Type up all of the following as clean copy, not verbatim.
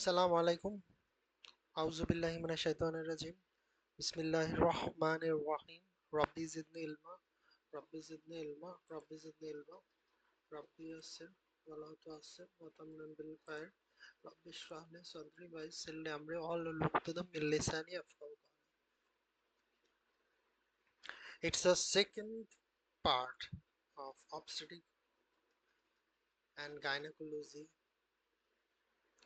Assalamu alaikum. Auzu billahi minash shaitanir rajim. Bismillahir rahmanir rahim. Rabbi zidni ilma. Rabbi zidni ilma. Rabbi zidni ilma. Rabbi yassir wa la tu'assir wa tammin bil khair. Rabbi shrah li sadri wa yassir li amri wahlul 'uqdatam min lisani yafqahu qawli. It's the second part of obstetrics and gynecology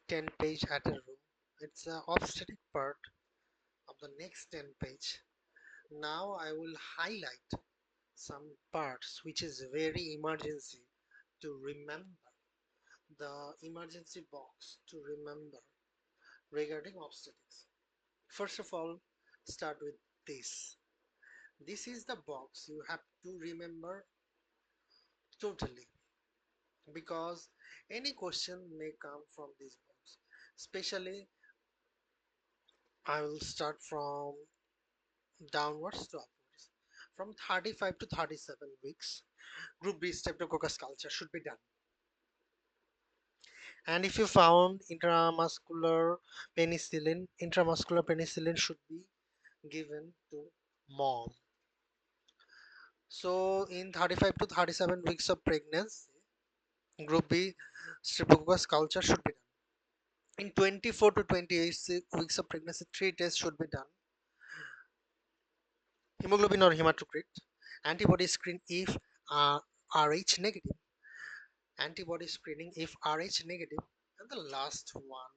10 page at a row. It's the obstetric part of the next 10 page. Now I will highlight some parts which is very emergency to remember, the emergency box to remember regarding obstetrics. First of all, start with this. This is the box you have to remember totally, because any question may come from this box. Especially I will start from downwards to upwards. From 35 to 37 weeks, group B streptococcus culture should be done. And if you found intramuscular penicillin should be given to mom. So in 35 to 37 weeks of pregnancy, group B streptococcus culture should be done. In 24 to 28 weeks of pregnancy, three tests should be done: hemoglobin or hematocrit, antibody screen if Rh negative, antibody screening if Rh negative, and the last one,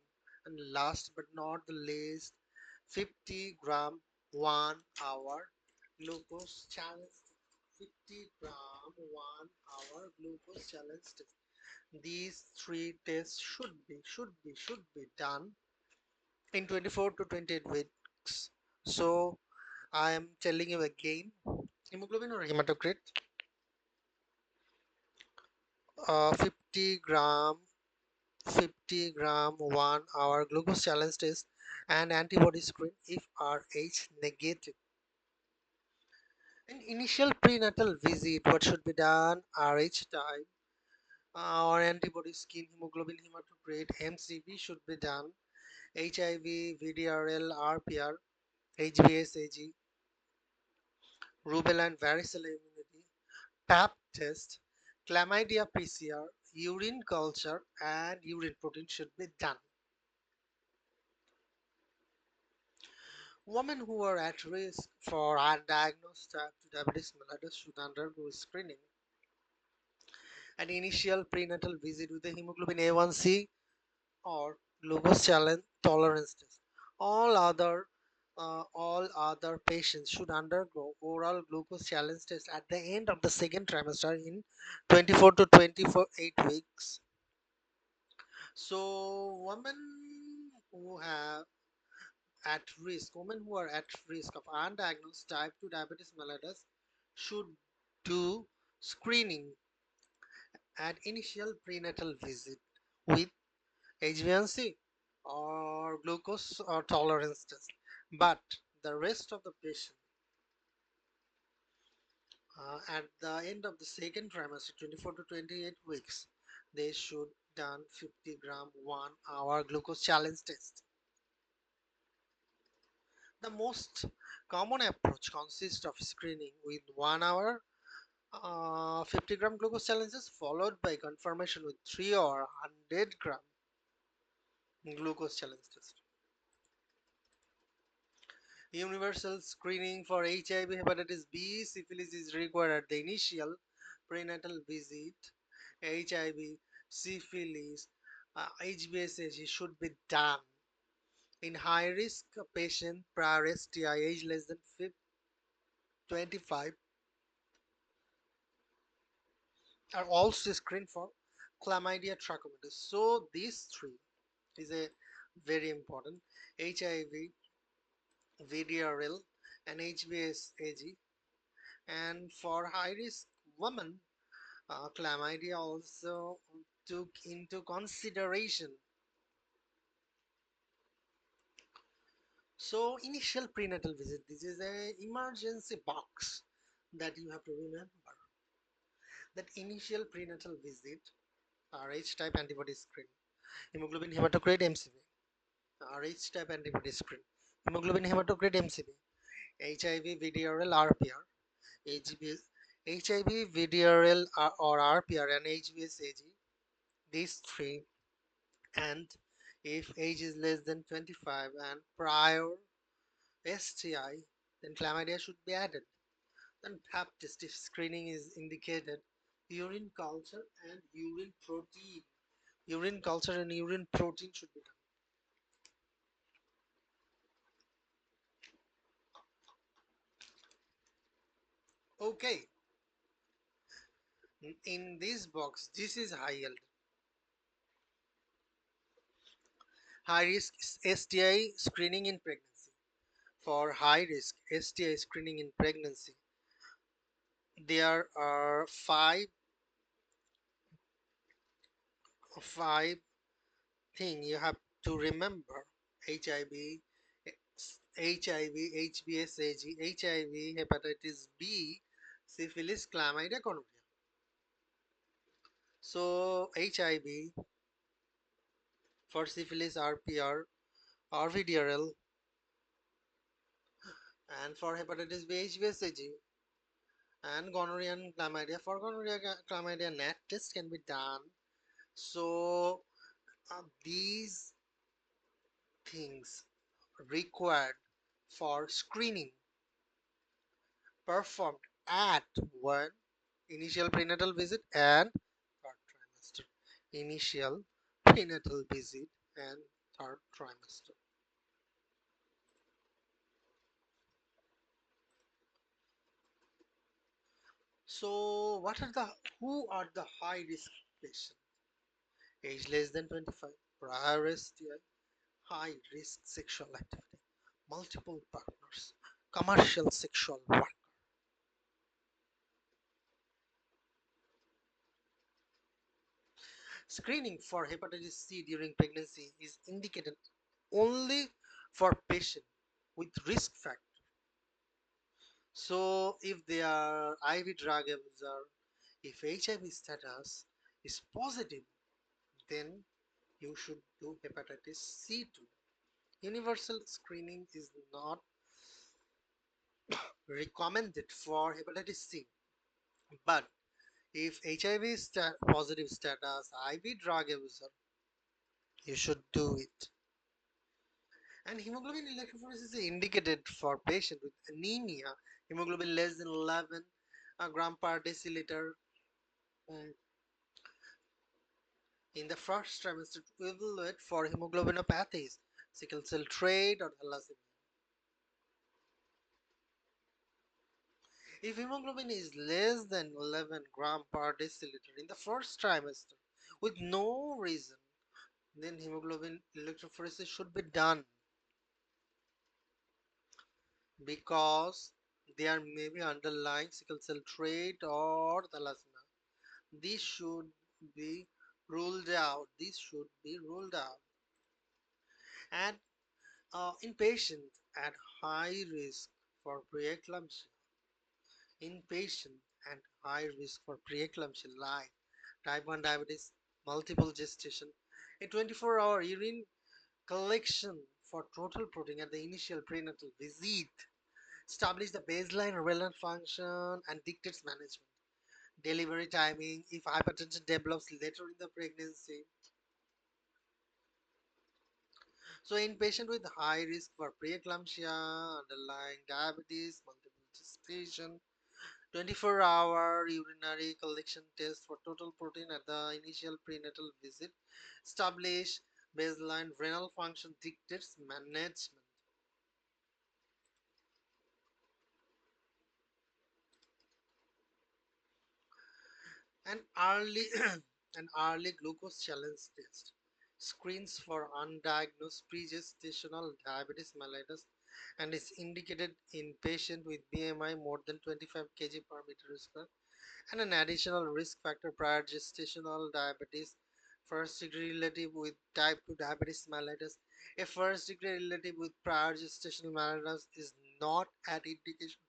and last but not the least, 50 gram 1 hour glucose challenge. 50 gram 1 hour glucose challenge test. These three tests should be done in 24 to 28 weeks. So I am telling you again: hemoglobin or hematocrit, 50 gram 1 hour glucose challenge test, and antibody screen if Rh negative. In initial prenatal visit, what should be done? Rh type or antibody skin, hemoglobin, hematocrit, MCV should be done. HIV, VDRL, RPR, HBsAg, rubella and varicella immunity, PAP test, chlamydia PCR, urine culture, and urine protein should be done. Women who are at risk for undiagnosed type 2 diabetes mellitus should undergo screening and initial prenatal visit with the hemoglobin A1C or glucose challenge tolerance test. All other patients should undergo oral glucose challenge test at the end of the second trimester in 24 to 28 weeks. So women who are at risk of undiagnosed type 2 diabetes mellitus should do screening at initial prenatal visit with HbA1c or glucose or tolerance test. But the rest of the patient at the end of the second trimester, 24 to 28 weeks, they should done 50 gram 1 hour glucose challenge test. The most common approach consists of screening with 1 hour 50 gram glucose challenges followed by confirmation with 3 or 100 gram glucose challenge test. Universal screening for HIV, hepatitis B, syphilis is required at the initial prenatal visit. HIV, syphilis, HBsAg should be done in high risk patient prior STI age less than 25 are also screened for chlamydia trachomatis. So these three is a very important: HIV, VDRL, and HBsAg. And for high risk women, chlamydia also took into consideration. So initial prenatal visit, this is a emergency box that you have to remember, that initial prenatal visit, Rh type antibody screen, hemoglobin, hematocrit, MCV. Rh type antibody screen, hemoglobin hematocrit MCB, HIV VDRL RPR, HB, HIV VDRL or RPR and HBsAg, these three, and if age is less than 25 and prior STI, then chlamydia should be added. Then pap test if screening is indicated, urine culture and urine protein. Urine culture and urine protein should be done. Okay, in this box, this is high risk STI screening in pregnancy. For high risk STI screening in pregnancy, there are five things you have to remember: HIV, HBsAg, HIV, hepatitis B, syphilis, chlamydia, gonorrhea. So HIV for syphilis, RPR, RVDRL, and for hepatitis B, HBsAg, and gonorrhea and chlamydia. For gonorrhea, chlamydia, NAT test can be done. So these things required for screening performed at one initial prenatal visit and third trimester. Initial prenatal visit and third trimester. So, who are the high risk patients? Age less than 25, prior STI, high risk sexual activity, multiple partners, commercial sexual work. Screening for hepatitis C during pregnancy is indicated only for patients with risk factor. So, if they are IV drug abuser, if HIV status is positive, then you should do hepatitis C too. Universal screening is not recommended for hepatitis C, but if HIV positive status, IV drug abuser, you should do it. And hemoglobin electrophoresis is indicated for patients with anemia, hemoglobin less than 11 gram per deciliter in the first trimester to evaluate for hemoglobinopathies, sickle cell trait, or thalassemia. If hemoglobin is less than 11 gram per deciliter in the first trimester with no reason, then hemoglobin electrophoresis should be done because there may be underlying sickle cell trait or thalassemia. This should be ruled out. This should be ruled out. And in patients at high risk for preeclampsia, in patients at high risk for preeclampsia like type 1 diabetes, multiple gestation, a 24-hour urine collection for total protein at the initial prenatal visit establish the baseline renal function and dictates management. Delivery timing, if hypertension develops later in the pregnancy. So in patient with high risk for preeclampsia, underlying diabetes, multiple gestation, 24-hour urinary collection test for total protein at the initial prenatal visit establish baseline renal function dictates management. An early an early glucose challenge test screens for undiagnosed pregestational diabetes mellitus and is indicated in patients with BMI more than 25 kg per meter square and an additional risk factor prior gestational diabetes, first degree relative with type 2 diabetes mellitus. A first degree relative with prior gestational mellitus is not an indication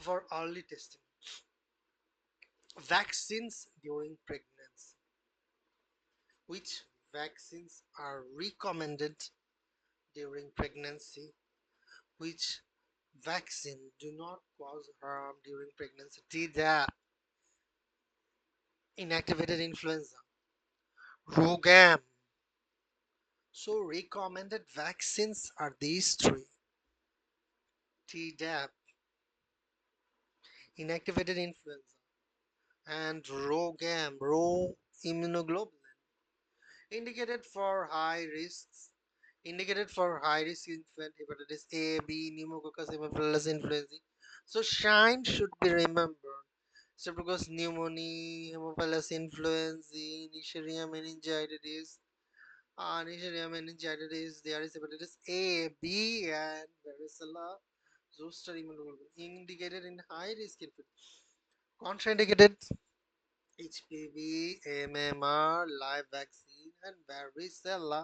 for early testing. Vaccines during pregnancy. Which vaccines are recommended during pregnancy, which vaccine do not cause harm during pregnancy. Tdap, inactivated influenza, rogam. So recommended vaccines are these three: Tdap, inactivated influenza, and rogam, raw immunoglobulin, indicated for high risks. Indicated for high risk infant hepatitis A, B, pneumococcus, haemophilus influenzae. So shine should be remembered. Streptococcus pneumoniae, haemophilus influenzae, Neisseria meningitis, Neisseria meningitis. There is hepatitis A, B, and varicella zoster immunoglobulin indicated in high risk infant. Contraindicated HPV, MMR, live vaccine, and varicella.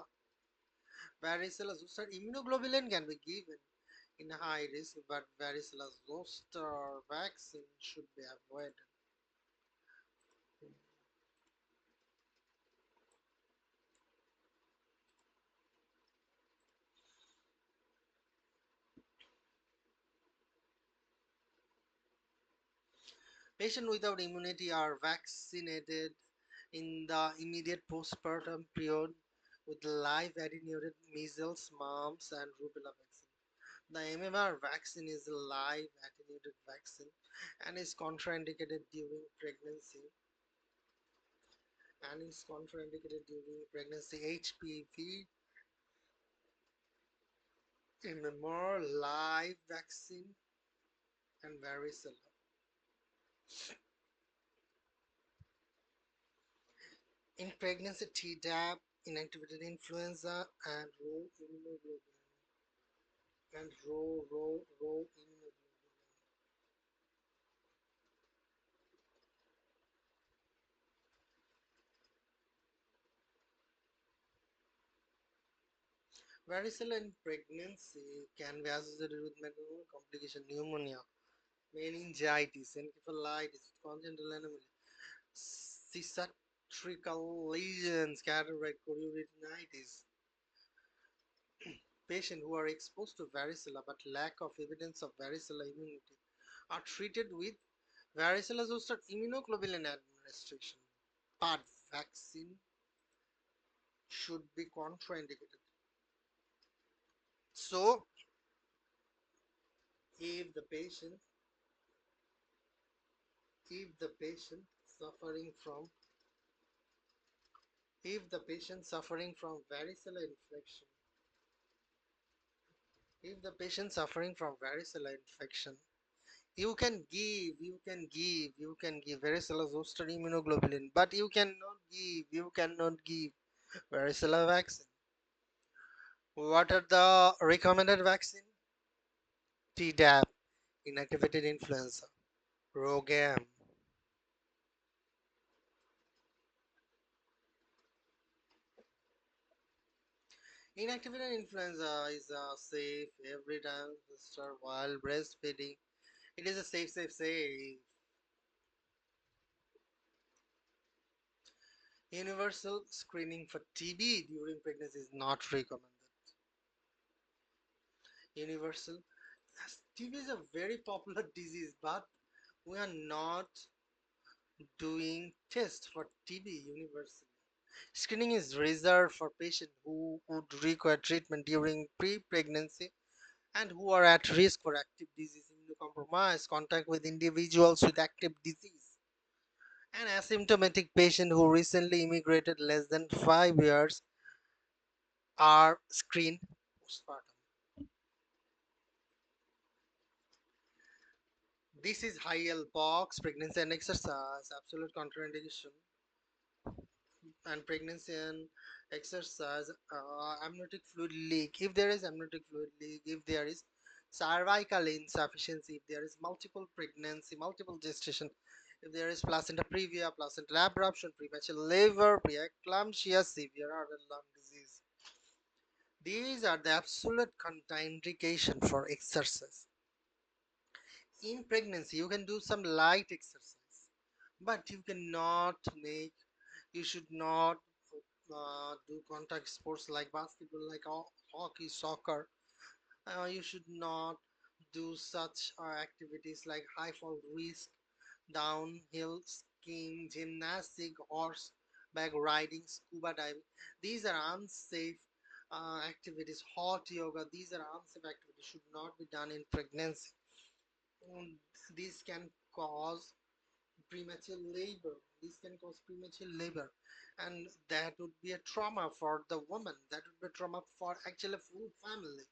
Varicella zoster immunoglobulin can be given in high risk, but varicella zoster vaccine should be avoided. Patients without immunity are vaccinated in the immediate postpartum period with live attenuated measles, mumps, and rubella vaccine. The MMR vaccine is a live attenuated vaccine and is contraindicated during pregnancy HPV, MMR, live vaccine, and varicella. In pregnancy, Tdap, inactivated influenza, and raw immunoglobulin. And raw immunoglobulin. Varicella in pregnancy can be associated with maternal complication, pneumonia, meningitis, encephalitis, congenital anomaly, cicatricial lesions, cataract, chorioretinitis. Patients who are exposed to varicella but lack of evidence of varicella immunity are treated with varicella zoster immunoglobulin administration, but vaccine should be contraindicated. So, if the patient if the patient suffering from varicella infection, you can give varicella zoster immunoglobulin, but you cannot give varicella vaccine. What are the recommended vaccine? Tdap, inactivated influenza, rogam. Inactivated influenza is safe every time booster while breastfeeding. It is a safe. Universal screening for TB during pregnancy is not recommended. Universal TB is a very popular disease, but we are not doing tests for TB universally. Screening is reserved for patients who would require treatment during pre-pregnancy and who are at risk for active disease, immunocompromised, contact with individuals with active disease, and asymptomatic patients who recently immigrated less than 5 years are screened postpartum. This is high L box, pregnancy and exercise, absolute contraindication, and pregnancy and exercise, amniotic fluid leak. If there is amniotic fluid leak, if there is cervical insufficiency, if there is multiple pregnancy, multiple gestation, if there is placenta previa, placental abruption, premature labor, preeclampsia, severe heart and lung disease. These are the absolute contraindication for exercise. In pregnancy, you can do some light exercise, but you should not do contact sports like basketball, like hockey, soccer. You should not do such activities like high fall risk, downhill skiing, gymnastic, horseback riding, scuba diving. These are unsafe activities. Hot yoga. These are unsafe activities. Should not be done in pregnancy. Mm, These can cause premature labor. This can cause premature labor, and that would be a trauma for the woman. That would be a trauma for actually a full family.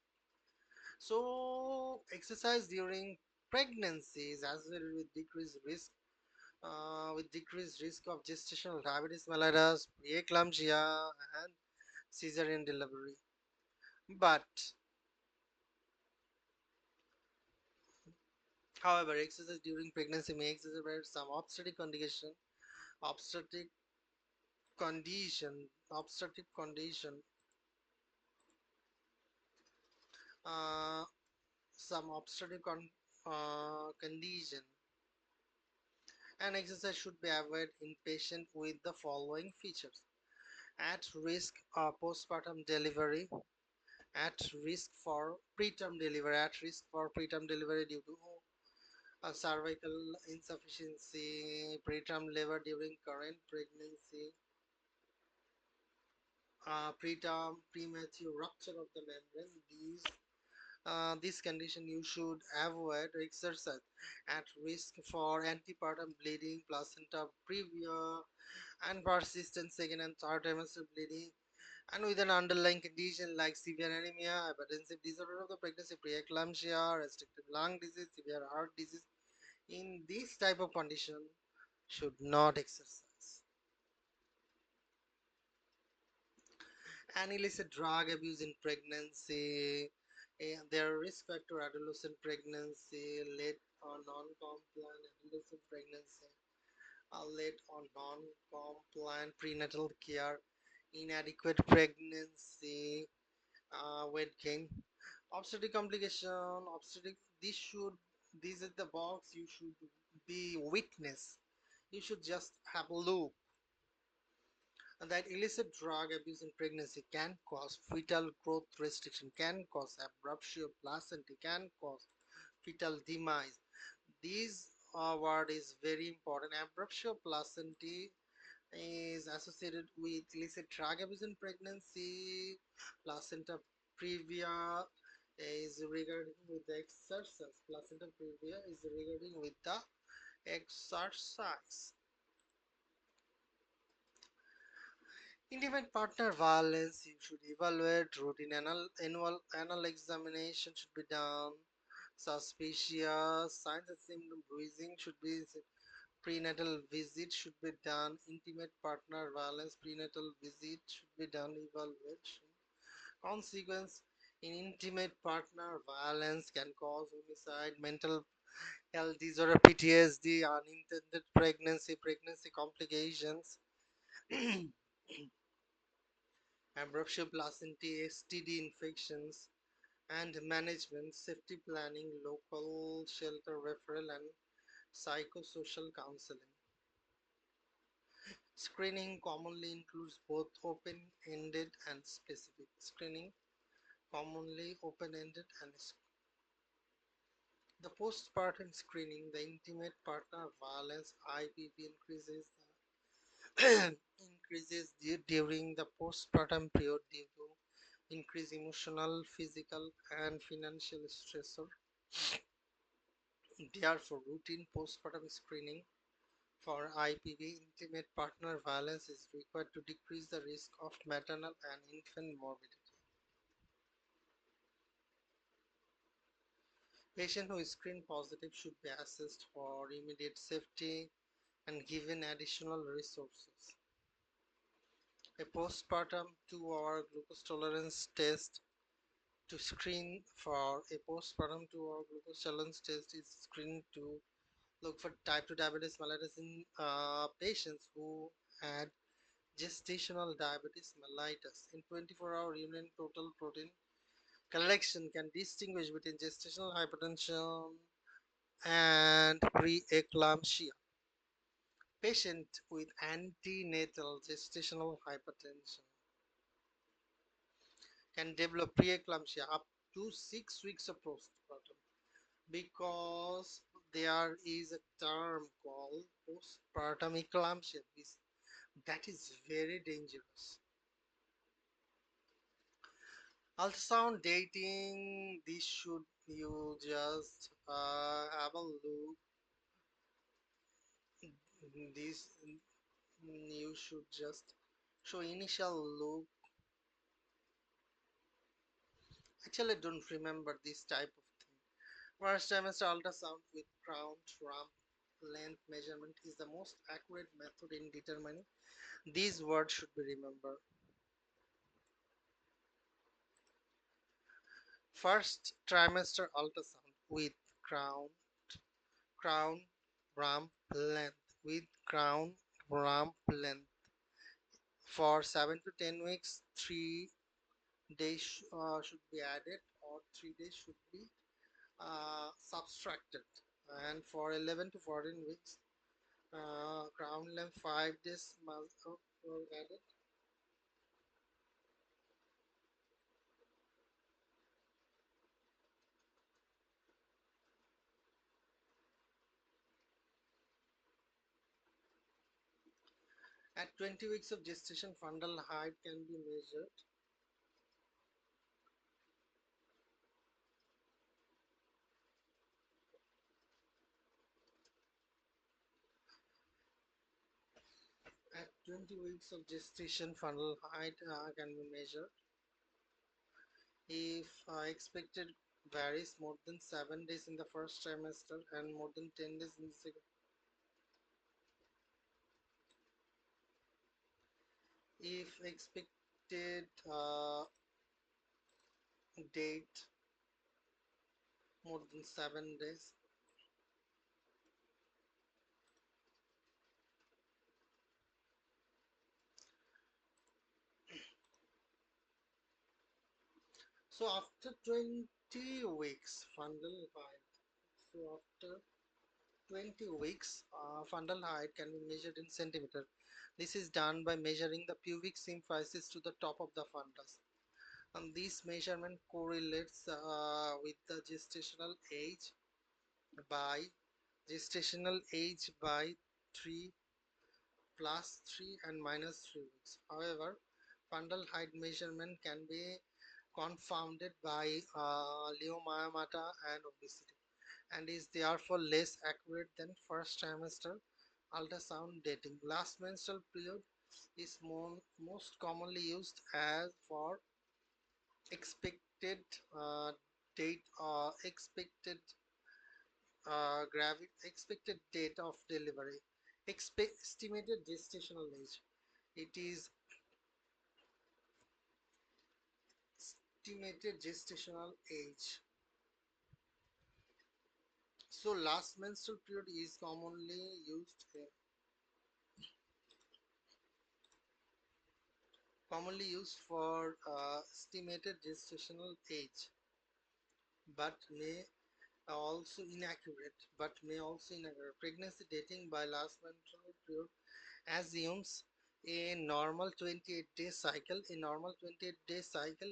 So exercise during pregnancy is associated with decreased risk of gestational diabetes mellitus, preeclampsia, and cesarean delivery. But however, exercise during pregnancy may exacerbate some obstetric obstetric condition, uh, some condition, and exercise should be avoided in patients with the following features: at risk of postpartum delivery, at risk for preterm delivery due to cervical insufficiency, preterm labor during current pregnancy, preterm premature rupture of the membrane. This condition you should avoid exercise. At risk for antepartum bleeding, placenta previa, and persistent second and third trimester bleeding, and with an underlying condition like severe anemia, hypertensive disorder of the pregnancy, preeclampsia, restrictive lung disease, severe heart disease. In this type of condition, should not exercise. And illicit drug abuse in pregnancy, their risk factor: adolescent pregnancy, late or non-compliant adolescent pregnancy, late or non-compliant prenatal care, inadequate pregnancy, weight gain, obstetric complication, obstetric. These are the box you should be witness. You should just have a look. And that illicit drug abuse in pregnancy can cause fetal growth restriction, can cause abruptio placenta, can cause fetal demise. This word is very important. Abruptio placenta is associated with illicit drug abuse in pregnancy. Placenta previa is regarding with the exercise. Placenta previa is regarding with the exercise. Intimate partner violence, you should evaluate. Routine anal examination should be done. Suspicious signs and symptoms, bruising should be. Prenatal visit should be done. Intimate partner violence, prenatal visit should be done. Evaluation. Consequence: in intimate partner violence can cause homicide, mental health disorder, PTSD, unintended pregnancy complications, abruptio placentae, STD infections, and management, safety planning, local shelter referral, and psychosocial counseling. Screening commonly includes both open-ended and specific. Screening commonly open-ended and the postpartum screening, the intimate partner violence (IPV) increases during the postpartum period due to increased emotional, physical, and financial stressor. Therefore, routine postpartum screening for IPV, intimate partner violence, is required to decrease the risk of maternal and infant morbidity. Patients who screen positive should be assessed for immediate safety and given additional resources. A postpartum 2-hour glucose tolerance test to screen for a postpartum 2-hour glucose tolerance test is screened to look for type 2 diabetes mellitus in patients who had gestational diabetes mellitus. In 24-hour urine total protein collection can distinguish between gestational hypertension and preeclampsia. Patient with antenatal gestational hypertension can develop preeclampsia up to 6 weeks of postpartum, because there is a term called postpartum eclampsia, that is very dangerous. Ultrasound dating, this should you just have a look. This you should just show initial look. Actually, I don't remember this type of thing. First trimester ultrasound with crown rump length measurement is the most accurate method in determining. These words should be remembered. First trimester ultrasound with crown crown rump length with crown rump length for 7 to 10 weeks. 3 days should be added, or 3 days should be subtracted, and for 11 to 14 weeks crown length 5 days must be added. At 20 weeks of gestation, fundal height can be measured. At 20 weeks of gestation, fundal height can be measured. If expected varies more than 7 days in the first trimester and more than 10 days in the second. If expected date more than 7 days. So after 20 weeks, fundal height. So after 20 weeks, fundal height can be measured in centimeter. This is done by measuring the pubic symphysis to the top of the fundus. And this measurement correlates with the by gestational age by 3 plus 3 and minus 3 weeks. However, fundal height measurement can be confounded by leiomyomata and obesity, and is therefore less accurate than first trimester ultrasound dating. Last menstrual period is most commonly used as for expected date expected date of delivery. Estimated gestational age. It is estimated gestational age. So last menstrual period is commonly used for estimated gestational age, but may also inaccurate. Pregnancy dating by last menstrual period assumes a normal 28-day cycle,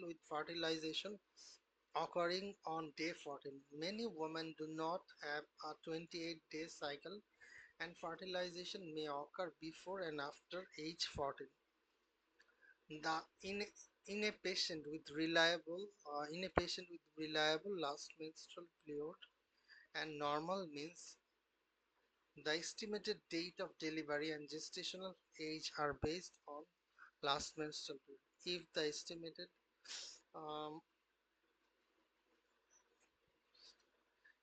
with fertilization occurring on day 14. Many women do not have a 28-day cycle, and fertilization may occur before and after age 14. The in a patient with reliable last menstrual period and normal means, the estimated date of delivery and gestational age are based on last menstrual period. Um,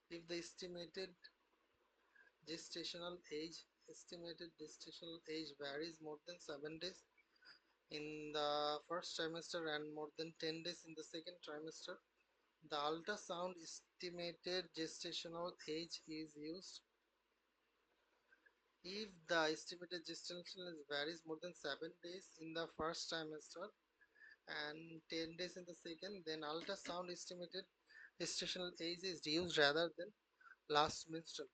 if the estimated gestational age varies more than 7 days in the first trimester and more than 10 days in the second trimester, the ultrasound estimated gestational age is used. If the estimated gestational age varies more than 7 days in the first trimester and 10 days in the second, then ultrasound estimated gestational age is used rather than last menstrual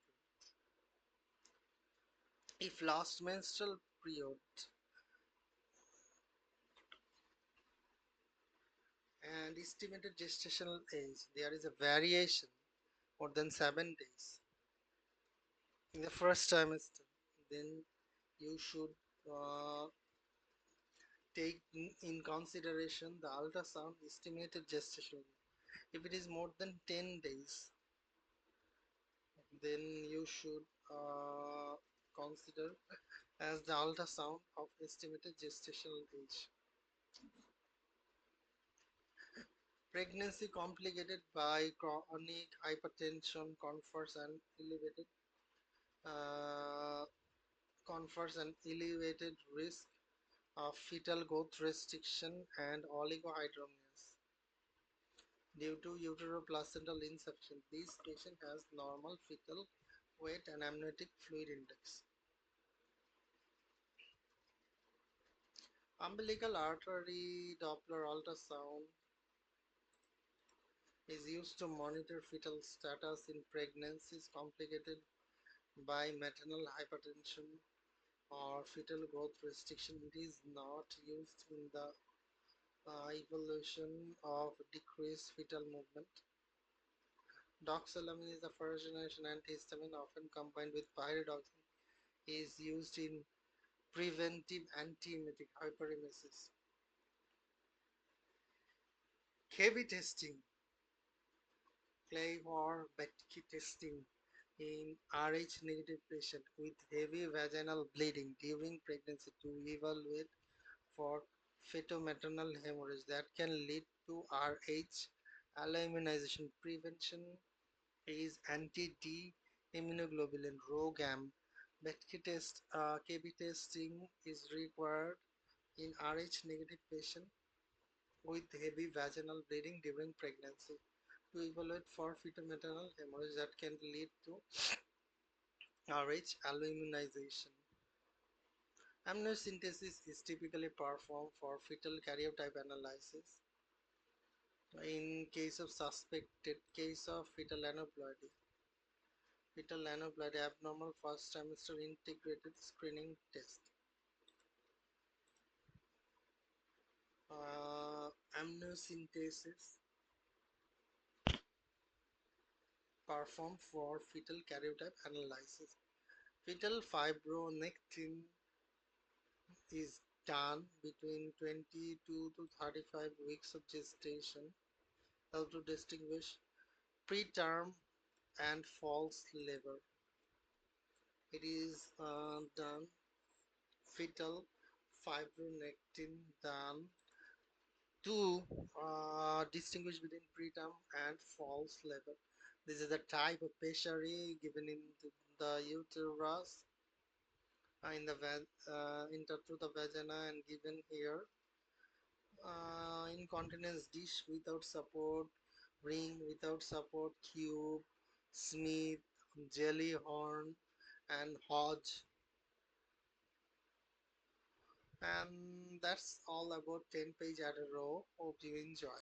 period. If last menstrual period And estimated gestational age, there is a variation more than 7 days in the first trimester. Then you should uh, take in consideration the ultrasound estimated gestation. If it is more than 10 days, then you should consider as the ultrasound of estimated gestational age. Pregnancy complicated by chronic hypertension uh, confers an elevated risk of fetal growth restriction and oligohydramnios due to uteroplacental insufficiency. This patient has normal fetal weight and amniotic fluid index. Umbilical artery Doppler ultrasound is used to monitor fetal status in pregnancies complicated by maternal hypertension or fetal growth restriction. It is not used in the evolution of decreased fetal movement. Doxylamine is a first generation antihistamine often combined with pyridoxine. Is used in preventive antiemetic hyperemesis. Heavy testing, Claymore Bettke testing in Rh negative patient with heavy vaginal bleeding during pregnancy to evaluate for fetal-maternal hemorrhage that can lead to Rh alloimmunization. Prevention is anti-D immunoglobulin ROGAM. Bettke test KB testing is required in Rh negative patient with heavy vaginal bleeding during pregnancy to evaluate for fetal-maternal hemorrhage that can lead to Rh alloimmunization. Amniocentesis is typically performed for fetal karyotype analysis in case of suspected case of fetal aneuploidy. Fetal aneuploidy abnormal first trimester integrated screening test. Amniocentesis performed for fetal karyotype analysis. Fetal fibronectin is done between 22 to 35 weeks of gestation, how to distinguish preterm and false labor. It is done fetal fibronectin done to distinguish between preterm and false labor. This is the type of pessary given in the uterus in the into the vagina and given here incontinence dish without support, ring without support, cube, Smith, jelly horn, and Hodge. And that's all about 10 page at a row. Hope you enjoy.